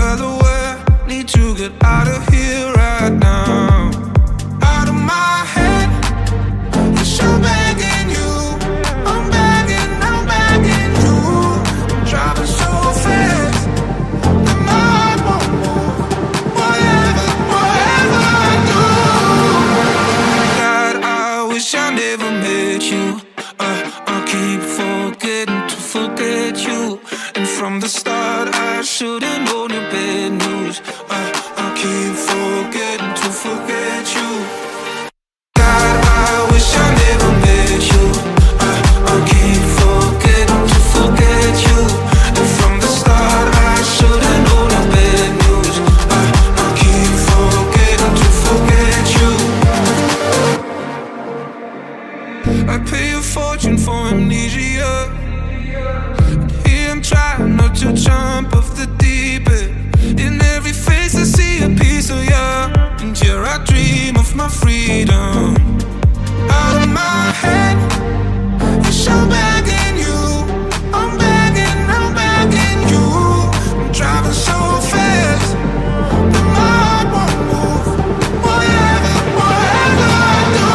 well aware, need to get out of here right now. Out of my head, yes, I'm begging you. I'm begging you. I'm driving so fast that my heart won't move. Whatever I do. God, I wish I never met you. I keep forgetting to forget you. And from the start I should've known your bad news. I keep forgetting to forget you. God, I wish I never met you. I keep forgetting to forget you. And from the start I should've known your bad news. I keep forgetting to forget you. I pay a fortune for amnesia. I'm trying not to jump off the deep end. In every face I see a piece of you. And here I dream of my freedom. Out of my head, yes, I'm begging you. I'm begging you. I'm driving so fast that my heart won't move. Whatever I do.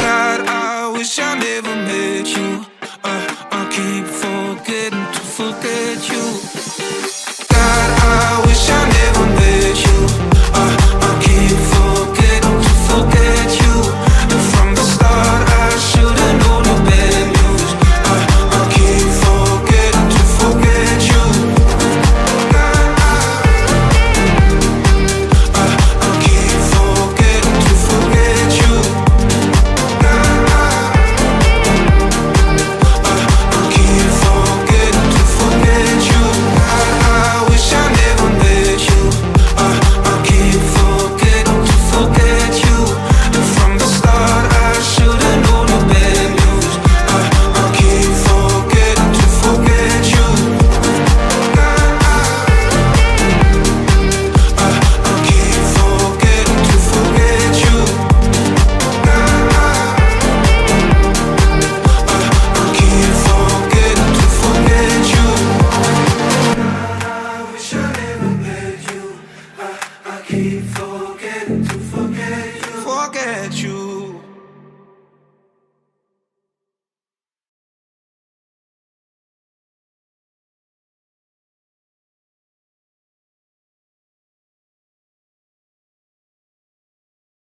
God, I wish I never met you. I keep forgetting to forget you. God, I wish I never met you. I keep forgetting to forget you. And from the start I should've known your bad news. I keep forgetting to forget you. God, I keep forgetting to forget you. God, I keep forgetting to forget you. I wish I never met you. I keep forgetting to forget you. And from the start I should've known your bad news. I keep forgetting to forget you. I keep forgetting to forget you. I keep forgetting to forget you. I wish I never met you. I keep forgetting.